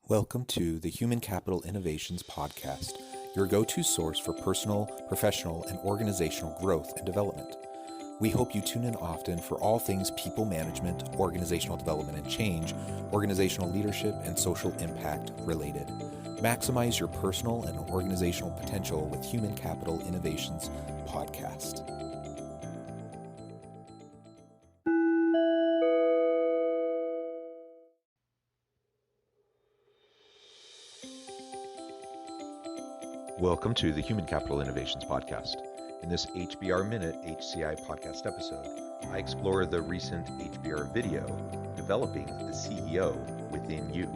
Welcome to the Human Capital Innovations Podcast, your go-to source for personal, professional, and organizational growth and development. We hope you tune in often for all things people management, organizational development and change, organizational leadership, and social impact related. Maximize your personal and organizational potential with Human Capital Innovations Podcast. Welcome to the Human Capital Innovations Podcast. In this HBR Minute HCI podcast episode, I explore the recent HBR video, Developing the CEO Within You.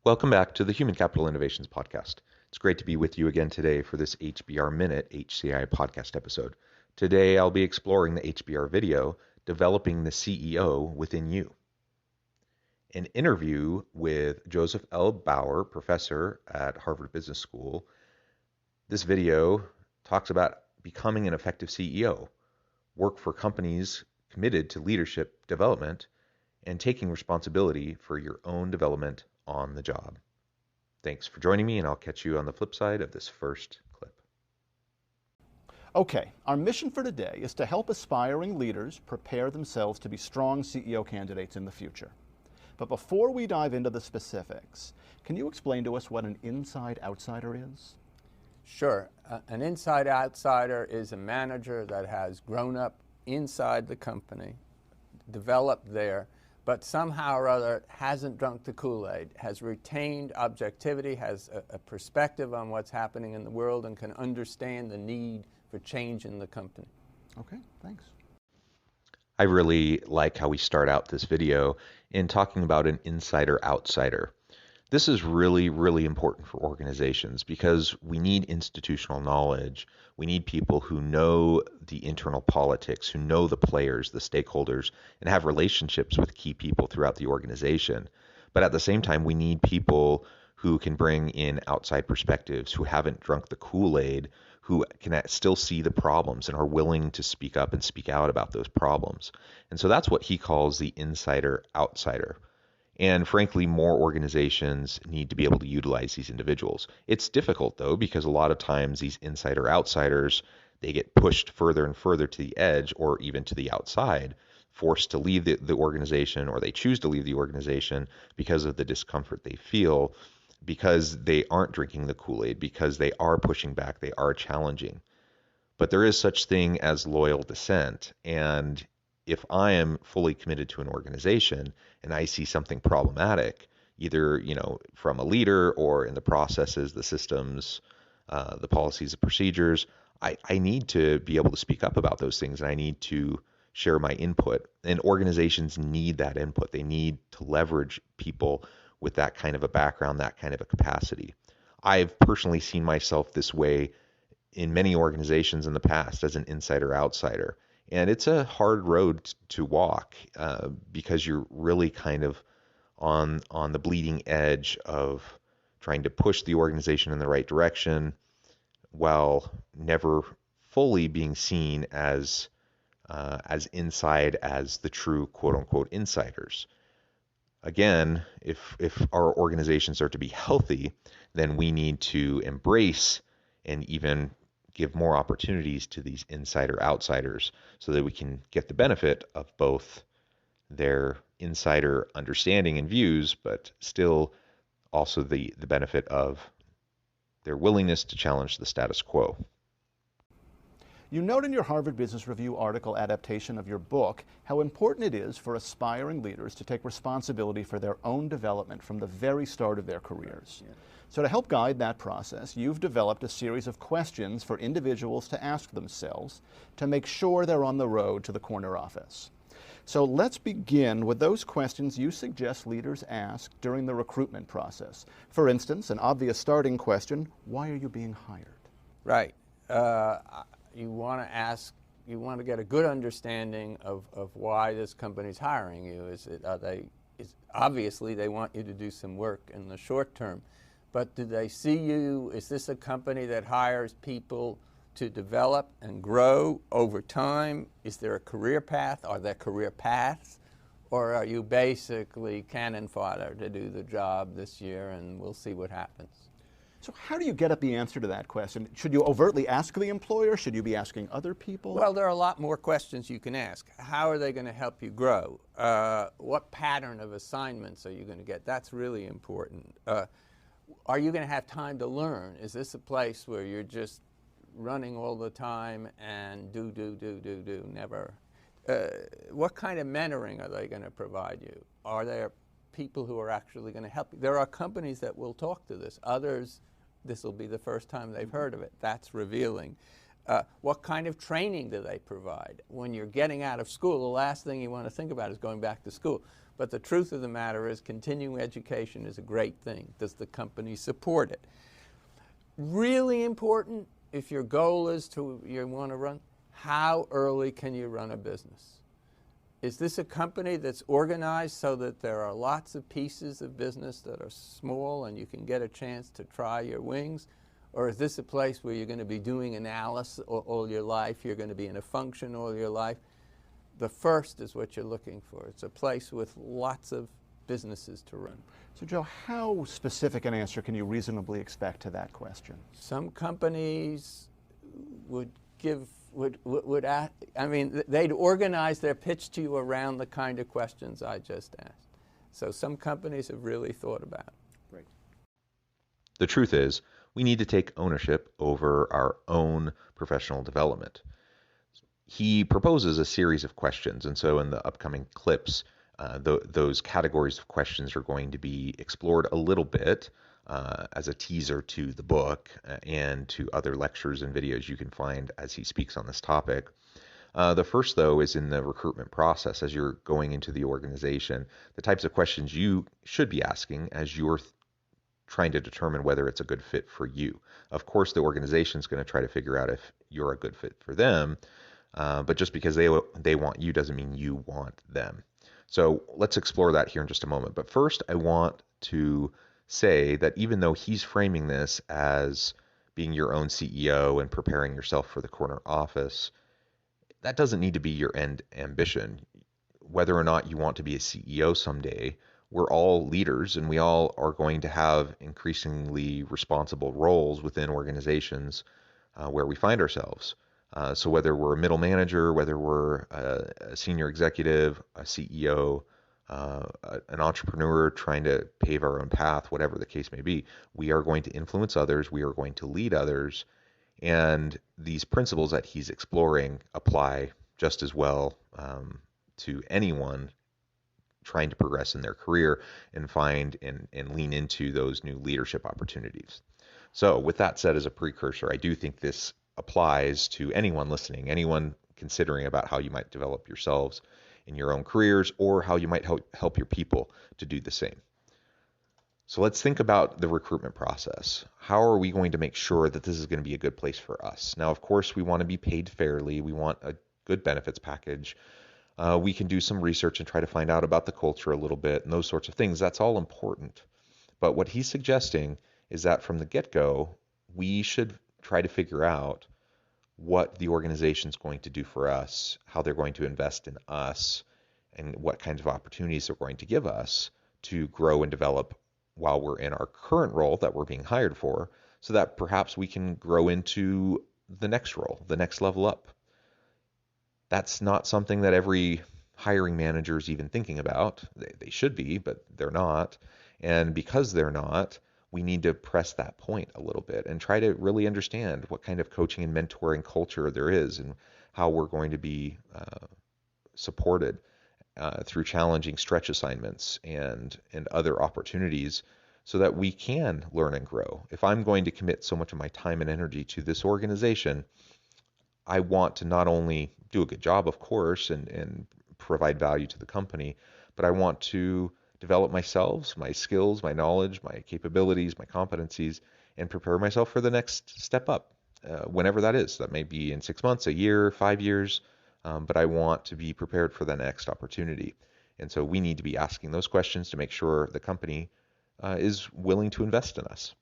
Welcome back to the Human Capital Innovations Podcast. It's great to be with you again today for this HBR Minute HCI podcast episode. Today I'll be exploring the HBR video, Developing the CEO Within You. An interview with Joseph L. Bauer, professor at Harvard Business School. This video talks about becoming an effective CEO, work for companies committed to leadership development, and taking responsibility for your own development on the job. Thanks for joining me, and I'll catch you on the flip side of this first clip. Okay, our mission for today is to help aspiring leaders prepare themselves to be strong CEO candidates in the future. But before we dive into the specifics, can you explain to us what an inside-outsider is? Sure. An inside-outsider is a manager that has grown up inside the company, developed there, but somehow or other hasn't drunk the Kool-Aid, has retained objectivity, has a perspective on what's happening in the world, and can understand the need for change in the company. Okay, thanks. I really like how we start out this video in talking about an insider-outsider. This is really, really important for organizations because we need institutional knowledge. We need people who know the internal politics, who know the players, the stakeholders, and have relationships with key people throughout the organization. But at the same time, we need people who can bring in outside perspectives, who haven't drunk the Kool-Aid, who can still see the problems and are willing to speak up and speak out about those problems. And so that's what he calls the insider-outsider. And frankly, more organizations need to be able to utilize these individuals. It's difficult, though, because a lot of times these insider-outsiders, they get pushed further and further to the edge or even to the outside, forced to leave the organization, or they choose to leave the organization because of the discomfort they feel, because they aren't drinking the Kool-Aid, because they are pushing back, they are challenging. But there is such thing as loyal dissent, and if I am fully committed to an organization and I see something problematic, either from a leader or in the processes, the systems, the policies, the procedures, I need to be able to speak up about those things, and I need to share my input. And organizations need that input. They need to leverage people with that kind of a background, that kind of a capacity. I've personally seen myself this way in many organizations in the past as an insider-outsider. And it's a hard road to walk because you're really kind of on the bleeding edge of trying to push the organization in the right direction while never fully being seen as inside as the true quote-unquote insiders. Again, if our organizations are to be healthy, then we need to embrace and even give more opportunities to these insider-outsiders so that we can get the benefit of both their insider understanding and views, but still also the benefit of their willingness to challenge the status quo. You note in your Harvard Business Review article adaptation of your book how important it is for aspiring leaders to take responsibility for their own development from the very start of their careers. Yeah. So to help guide that process, you've developed a series of questions for individuals to ask themselves to make sure they're on the road to the corner office. So let's begin with those questions you suggest leaders ask during the recruitment process. For instance, an obvious starting question, why are you being hired? Right. You want to ask you want to get a good understanding of why this company's hiring you. Obviously they want you to do some work in the short term, but do they see you? Is this a company that hires people to develop and grow over time? Is there a career path? Are there career paths? Or are you basically cannon fodder to do the job this year and we'll see what happens? So how do you get at the answer to that question? Should you overtly ask the employer? Should you be asking other people? Well, there are a lot more questions you can ask. How are they going to help you grow? What pattern of assignments are you going to get? That's really important. Are you going to have time to learn? Is this a place where you're just running all the time and do, never? What kind of mentoring are they going to provide you? Are there people who are actually going to help you? There are companies that will talk to this. Others, this will be the first time they've heard of it. That's revealing. What kind of training do they provide? When you're getting out of school, the last thing you want to think about is going back to school. But the truth of the matter is continuing education is a great thing. Does the company support it? Really important, if your goal is you want to run, how early can you run a business? Is this a company that's organized so that there are lots of pieces of business that are small and you can get a chance to try your wings? Or is this a place where you're going to be doing analysis all your life, you're going to be in a function all your life? The first is what you're looking for. It's a place with lots of businesses to run. So Joe, how specific an answer can you reasonably expect to that question? Some companies would they'd organize their pitch to you around the kind of questions I just asked. So some companies have really thought about it. Great. The truth is, we need to take ownership over our own professional development. He proposes a series of questions, and so in the upcoming clips, those categories of questions are going to be explored a little bit as a teaser to the book and to other lectures and videos you can find as he speaks on this topic. The first, though, is in the recruitment process as you're going into the organization, the types of questions you should be asking as you're trying to determine whether it's a good fit for you. Of course, the organization is going to try to figure out if you're a good fit for them, but just because they want you doesn't mean you want them. So let's explore that here in just a moment. But first, I want to say that even though he's framing this as being your own CEO and preparing yourself for the corner office, that doesn't need to be your end ambition. Whether or not you want to be a CEO someday, we're all leaders and we all are going to have increasingly responsible roles within organizations where we find ourselves. So whether we're a middle manager, whether we're a senior executive, a CEO, an entrepreneur trying to pave our own path, whatever the case may be, we are going to influence others, we are going to lead others, and these principles that he's exploring apply just as well to anyone trying to progress in their career and find and lean into those new leadership opportunities. So with that said as a precursor, I do think this applies to anyone listening, anyone considering about how you might develop yourselves in your own careers or how you might help your people to do the same. So let's think about the recruitment process. How are we going to make sure that this is going to be a good place for us? Now, of course, we want to be paid fairly. We want a good benefits package. We can do some research and try to find out about the culture a little bit and those sorts of things. That's all important. But what he's suggesting is that from the get-go, we should try to figure out what the organization's going to do for us, how they're going to invest in us, and what kinds of opportunities they're going to give us to grow and develop while we're in our current role that we're being hired for, so that perhaps we can grow into the next role, the next level up. That's not something that every hiring manager is even thinking about. They should be, but they're not. And because they're not, we need to press that point a little bit and try to really understand what kind of coaching and mentoring culture there is and how we're going to be supported through challenging stretch assignments and other opportunities so that we can learn and grow. If I'm going to commit so much of my time and energy to this organization, I want to not only do a good job, of course, and provide value to the company, but I want to develop myself, my skills, my knowledge, my capabilities, my competencies, and prepare myself for the next step up. whenever that is. That may be in 6 months, a year, 5 years, but I want to be prepared for the next opportunity. And so we need to be asking those questions to make sure the company is willing to invest in us.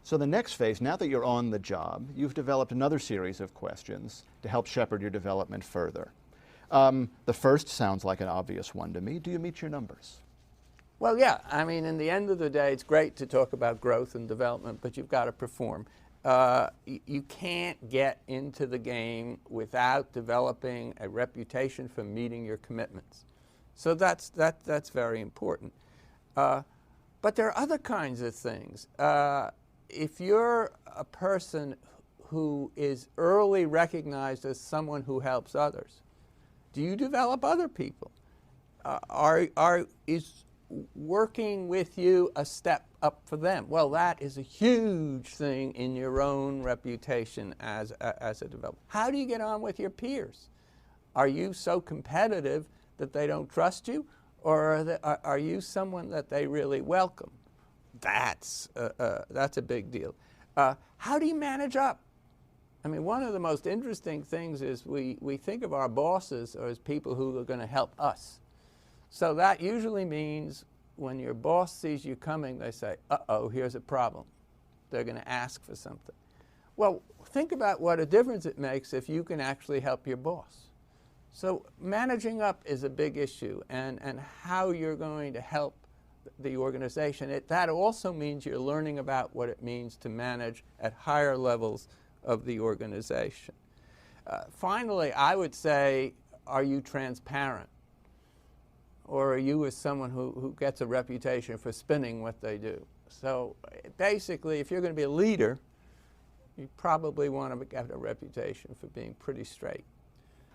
So the next phase, now that you're on the job, you've developed another series of questions to help shepherd your development further. The first sounds like an obvious one to me. Do you meet your numbers? Well, yeah. I mean, in the end of the day, it's great to talk about growth and development, but you've got to perform. You can't get into the game without developing a reputation for meeting your commitments. So that's very important. But there are other kinds of things. If you're a person who is early recognized as someone who helps others, do you develop other people? Is working with you a step up for them? Well, that is a huge thing in your own reputation as a developer. How do you get on with your peers? Are you so competitive that they don't trust you, or are you someone that they really welcome? That's a big deal. How do you manage up? I mean, one of the most interesting things is we think of our bosses as people who are going to help us. So that usually means when your boss sees you coming, they say, uh-oh, here's a problem. They're going to ask for something. Well, think about what a difference it makes if you can actually help your boss. So managing up is a big issue, and how you're going to help the organization. That also means you're learning about what it means to manage at higher levels of the organization. Finally, I would say, are you transparent? Or are you as someone who gets a reputation for spinning what they do? So basically, if you're going to be a leader, you probably want to get a reputation for being pretty straight.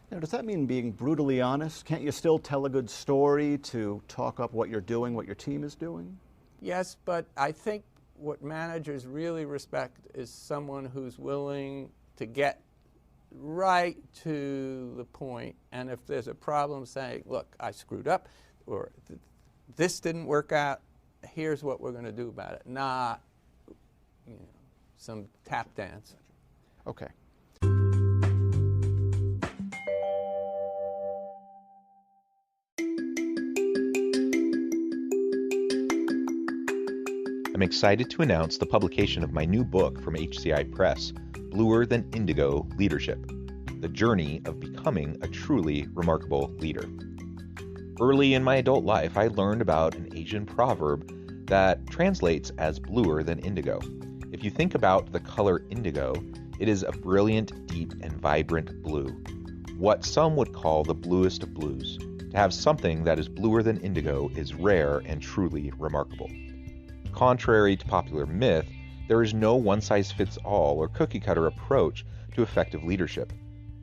Now, does that mean being brutally honest? Can't you still tell a good story to talk up what you're doing, what your team is doing? Yes, but I think what managers really respect is someone who's willing to get right to the point, and if there's a problem, saying, look, I screwed up, or this didn't work out, here's what we're going to do about it, not some tap dance. Okay. I'm excited to announce the publication of my new book from HCI Press, Bluer Than Indigo Leadership: The Journey of Becoming a Truly Remarkable Leader. Early in my adult life, I learned about an Asian proverb that translates as bluer than indigo. If you think about the color indigo, it is a brilliant, deep, and vibrant blue, what some would call the bluest of blues. To have something that is bluer than indigo is rare and truly remarkable. Contrary to popular myth, there is no one-size-fits-all or cookie-cutter approach to effective leadership.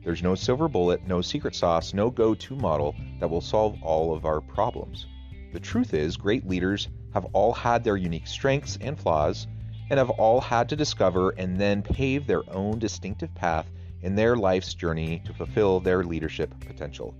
There's no silver bullet, no secret sauce, no go-to model that will solve all of our problems. The truth is, great leaders have all had their unique strengths and flaws, and have all had to discover and then pave their own distinctive path in their life's journey to fulfill their leadership potential.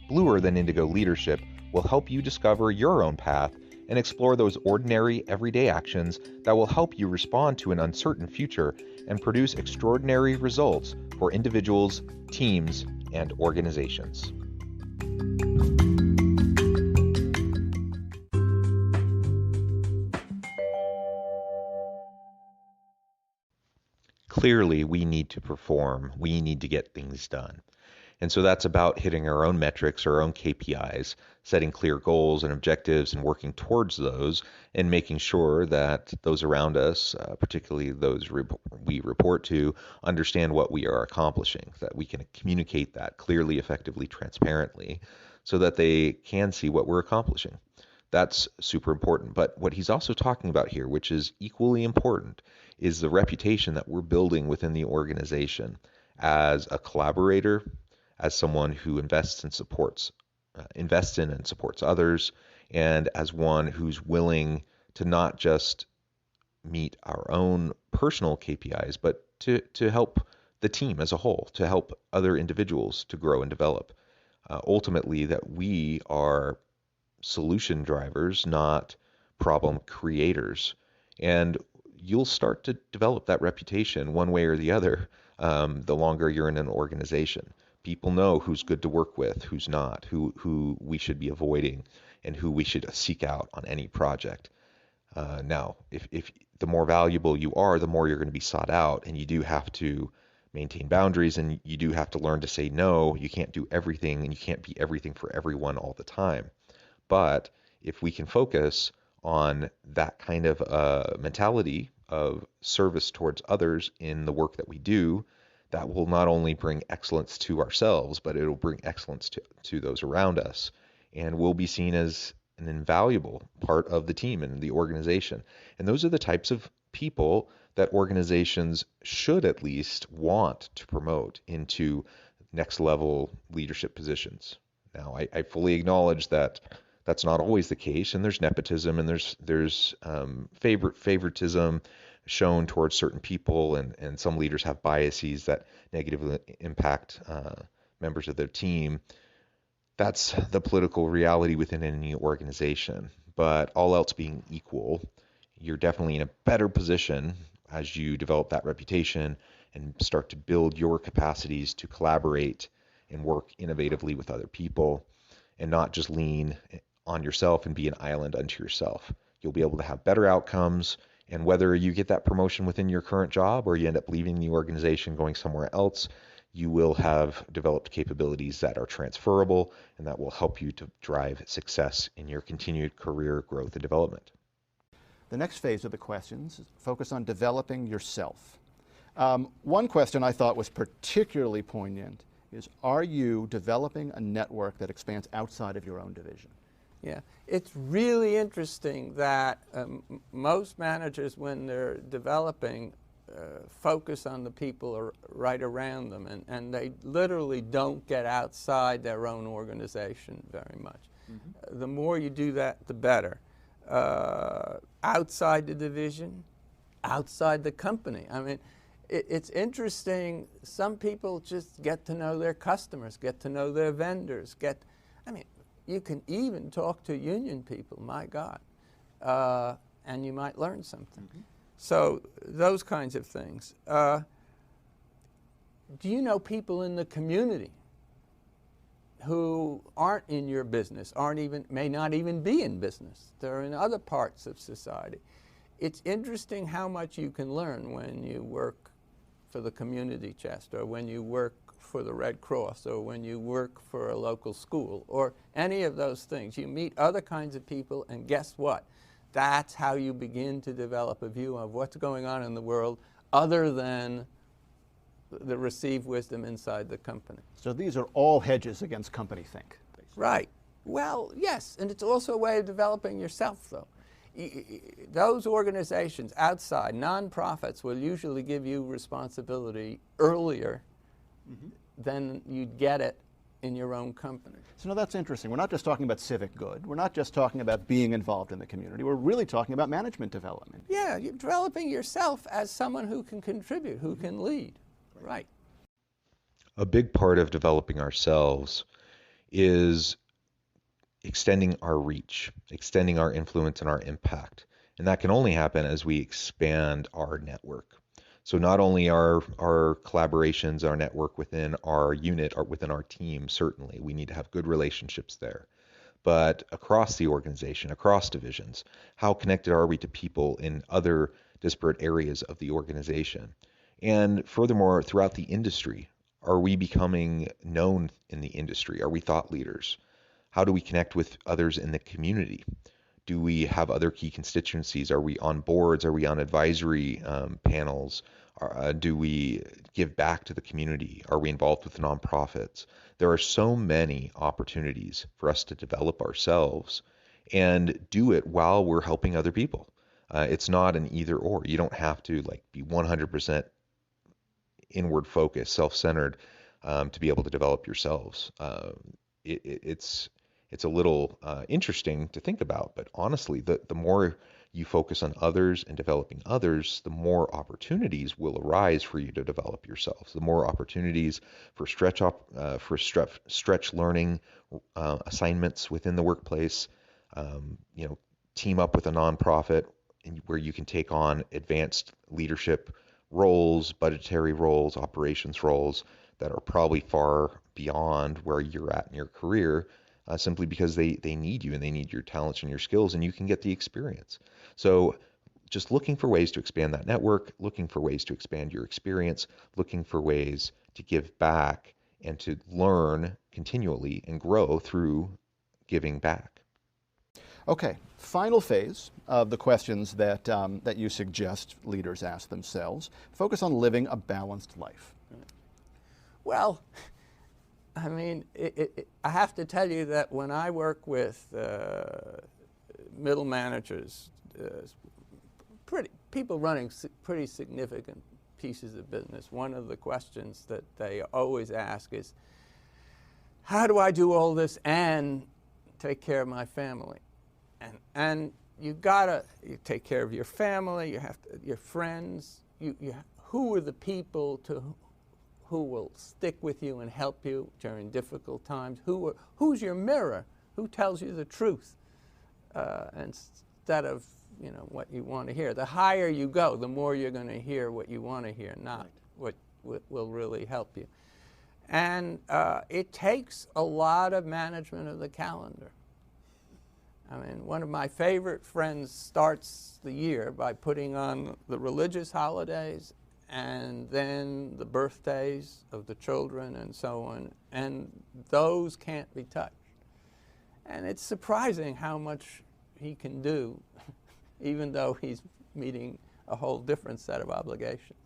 Bluer Than Indigo Leadership will help you discover your own path and explore those ordinary, everyday actions that will help you respond to an uncertain future and produce extraordinary results for individuals, teams, and organizations. Clearly, we need to perform. We need to get things done. And so that's about hitting our own metrics, our own KPIs, setting clear goals and objectives and working towards those, and making sure that those around us, particularly those we report to, understand what we are accomplishing, that we can communicate that clearly, effectively, transparently, so that they can see what we're accomplishing. That's super important. But what he's also talking about here, which is equally important, is the reputation that we're building within the organization as a collaborator, as someone who invests in and supports others, and as one who's willing to not just meet our own personal KPIs, but to help the team as a whole, to help other individuals to grow and develop. Ultimately, that we are solution drivers, not problem creators. And you'll start to develop that reputation one way or the other the longer you're in an organization. People know who's good to work with, who's not, who we should be avoiding, and who we should seek out on any project. Now, if the more valuable you are, the more you're going to be sought out, and you do have to maintain boundaries, and you do have to learn to say no. You can't do everything, and you can't be everything for everyone all the time. But if we can focus on that kind of mentality of service towards others in the work that we do, that will not only bring excellence to ourselves, but it'll bring excellence to those around us. And we'll be seen as an invaluable part of the team and the organization. And those are the types of people that organizations should at least want to promote into next level leadership positions. Now, I fully acknowledge that that's not always the case, and there's nepotism and there's favoritism shown towards certain people, and some leaders have biases that negatively impact members of their team. That's the political reality within any organization. But all else being equal, you're definitely in a better position as you develop that reputation and start to build your capacities to collaborate and work innovatively with other people and not just lean on yourself and be an island unto yourself. You'll be able to have better outcomes, and whether you get that promotion within your current job or you end up leaving the organization going somewhere else, you will have developed capabilities that are transferable and that will help you to drive success in your continued career growth and development. The next phase of the questions focus on developing yourself. One question I thought was particularly poignant is, are you developing a network that expands outside of your own division? Yeah, it's really interesting that most managers, when they're developing, focus on the people right around them, and they literally don't get outside their own organization very much. Mm-hmm. The more you do that, the better. Outside the division, outside the company. I mean, it's interesting. Some people just get to know their customers, get to know their vendors, you can even talk to union people, my God, and you might learn something. Mm-hmm. So those kinds of things. Do you know people in the community who aren't in your business, may not even be in business? They're in other parts of society. It's interesting how much you can learn when you work for the community chest, or when you work for the Red Cross, or when you work for a local school, or any of those things. You meet other kinds of people, and guess what? That's how you begin to develop a view of what's going on in the world other than the received wisdom inside the company. So these are all hedges against company think. Basically. Right. Well, yes, and it's also a way of developing yourself, though. Those organizations outside, nonprofits, will usually give you responsibility earlier mm-hmm. than you'd get it in your own company. So now that's interesting. We're not just talking about civic good. We're not just talking about being involved in the community. We're really talking about management development. Yeah, you're developing yourself as someone who can contribute, who can lead. Right. A big part of developing ourselves is extending our reach, extending our influence and our impact. And that can only happen as we expand our network. So not only our collaborations, our network within our unit or within our team, certainly, we need to have good relationships there. But across the organization, across divisions, how connected are we to people in other disparate areas of the organization? And furthermore, throughout the industry, are we becoming known in the industry? Are we thought leaders? How do we connect with others in the community? Do we have other key constituencies? Are we on boards? Are we on advisory panels? Do we give back to the community? Are we involved with nonprofits? There are so many opportunities for us to develop ourselves and do it while we're helping other people. It's not an either or. You don't have to be 100% inward focused, self-centered to be able to develop yourselves. It's a little interesting to think about, but honestly, the more you focus on others and developing others, the more opportunities will arise for you to develop yourselves. The more opportunities for stretch learning assignments within the workplace. Team up with a nonprofit where you can take on advanced leadership roles, budgetary roles, operations roles that are probably far beyond where you're at in your career, simply because they need you and they need your talents and your skills, and you can get the experience. So just looking for ways to expand that network, looking for ways to expand your experience, looking for ways to give back and to learn continually and grow through giving back. Okay, final phase of the questions that you suggest leaders ask themselves. Focus on living a balanced life. Well, I mean, I have to tell you that when I work with middle managers, people running pretty significant pieces of business, one of the questions that they always ask is, how do I do all this and take care of my family? And you take care of your family, you have to, your friends, who are the people who will stick with you and help you during difficult times? Who's your mirror? Who tells you the truth instead of what you want to hear? The higher you go, the more you're going to hear what you want to hear, not what will really help you. And it takes a lot of management of the calendar. I mean, one of my favorite friends starts the year by putting on the religious holidays and then the birthdays of the children and so on, and those can't be touched. And it's surprising how much he can do, even though he's meeting a whole different set of obligations.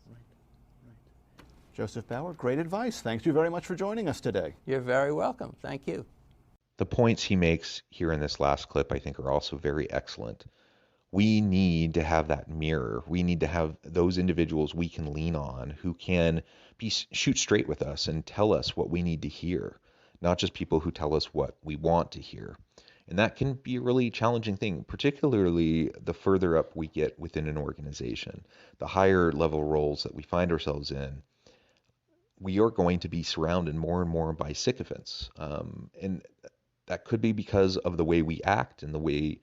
Joseph Bauer, great advice. Thank you very much for joining us today. You're very welcome. Thank you. The points he makes here in this last clip, I think, are also very excellent. We need to have that mirror. We need to have those individuals we can lean on who can shoot straight with us and tell us what we need to hear, not just people who tell us what we want to hear. And that can be a really challenging thing, particularly the further up we get within an organization. The higher level roles that we find ourselves in, we are going to be surrounded more and more by sycophants. And that could be because of the way we act and the way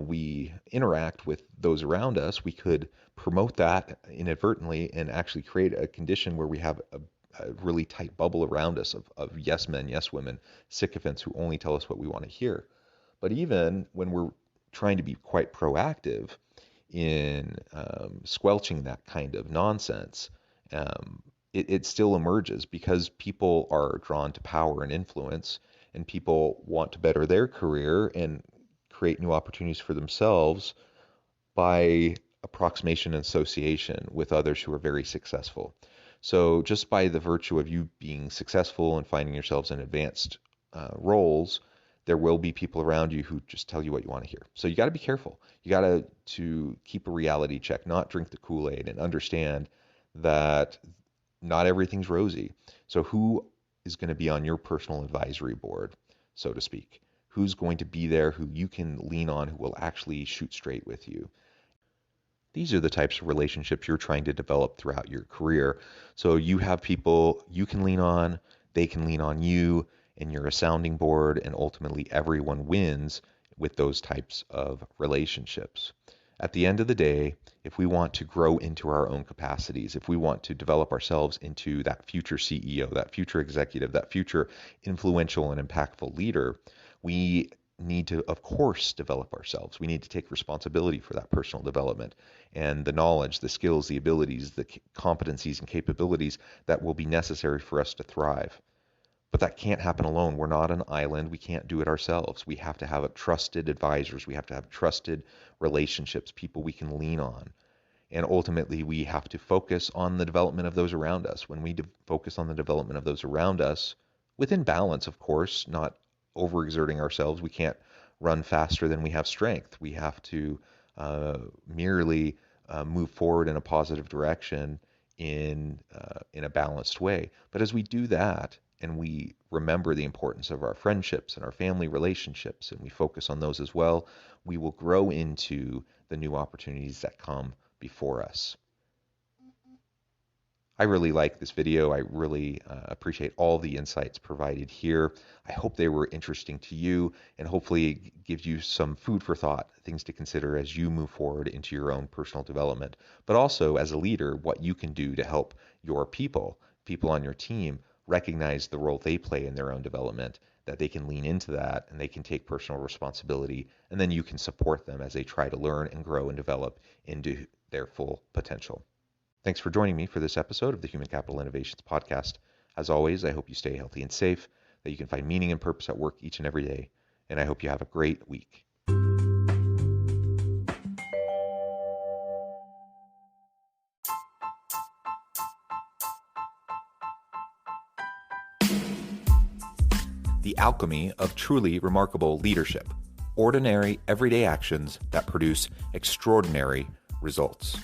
we interact with those around us. We could promote that inadvertently and actually create a condition where we have a really tight bubble around us of yes men, yes women, sycophants who only tell us what we want to hear. But even when we're trying to be quite proactive in squelching that kind of nonsense, it still emerges because people are drawn to power and influence, and people want to better their career and create new opportunities for themselves by approximation and association with others who are very successful. So just by the virtue of you being successful and finding yourselves in advanced roles, there will be people around you who just tell you what you want to hear. So you got to be careful. You got to keep a reality check, not drink the Kool-Aid, and understand that not everything's rosy. So who is going to be on your personal advisory board, so to speak? Who's going to be there who you can lean on, who will actually shoot straight with you? These are the types of relationships you're trying to develop throughout your career. So you have people you can lean on, they can lean on you, and you're a sounding board, and ultimately everyone wins with those types of relationships. At the end of the day, if we want to grow into our own capacities, if we want to develop ourselves into that future CEO, that future executive, that future influential and impactful leader, we need to, of course, develop ourselves. We need to take responsibility for that personal development and the knowledge, the skills, the abilities, the competencies and capabilities that will be necessary for us to thrive. But that can't happen alone. We're not an island. We can't do it ourselves. We have to have trusted advisors. We have to have trusted relationships, people we can lean on. And ultimately, we have to focus on the development of those around us. When we focus on the development of those around us, within balance, of course, not overexerting ourselves. We can't run faster than we have strength. We have to merely move forward in a positive direction in a balanced way. But as we do that, and we remember the importance of our friendships and our family relationships, and we focus on those as well, we will grow into the new opportunities that come before us. I really like this video. I really appreciate all the insights provided here. I hope they were interesting to you and hopefully give you some food for thought, things to consider as you move forward into your own personal development, but also as a leader, what you can do to help your people on your team recognize the role they play in their own development, that they can lean into that and they can take personal responsibility, and then you can support them as they try to learn and grow and develop into their full potential. Thanks for joining me for this episode of the Human Capital Innovations Podcast. As always, I hope you stay healthy and safe, that you can find meaning and purpose at work each and every day, and I hope you have a great week. The alchemy of truly remarkable leadership. Ordinary, everyday actions that produce extraordinary results.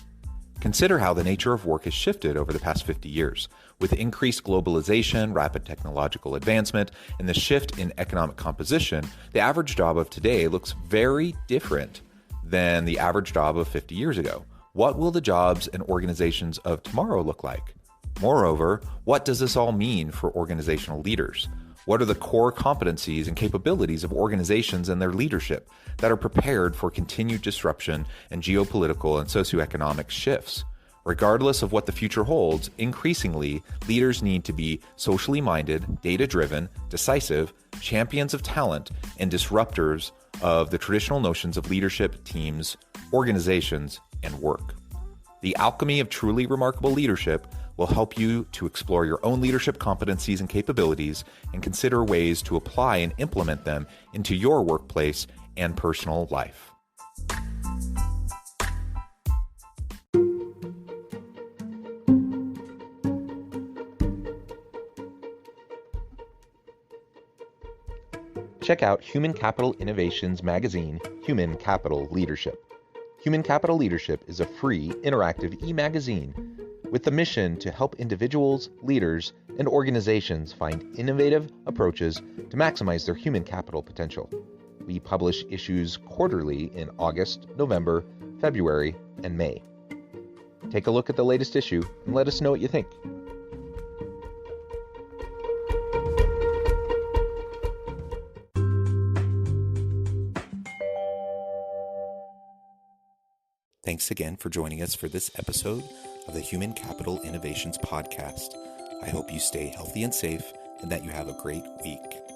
Consider how the nature of work has shifted over the past 50 years. With increased globalization, rapid technological advancement, and the shift in economic composition, the average job of today looks very different than the average job of 50 years ago. What will the jobs and organizations of tomorrow look like? Moreover, what does this all mean for organizational leaders? What are the core competencies and capabilities of organizations and their leadership that are prepared for continued disruption and geopolitical and socioeconomic shifts? Regardless of what the future holds, increasingly, leaders need to be socially minded, data-driven, decisive, champions of talent, and disruptors of the traditional notions of leadership, teams, organizations, and work. The alchemy of truly remarkable leadership will help you to explore your own leadership competencies and capabilities and consider ways to apply and implement them into your workplace and personal life. Check out Human Capital Innovations magazine, Human Capital Leadership. Human Capital Leadership is a free, interactive e-magazine with the mission to help individuals, leaders, and organizations find innovative approaches to maximize their human capital potential. We publish issues quarterly in August, November, February, and May. Take a look at the latest issue and let us know what you think. Thanks again for joining us for this episode of the Human Capital Innovations Podcast. I hope you stay healthy and safe and that you have a great week.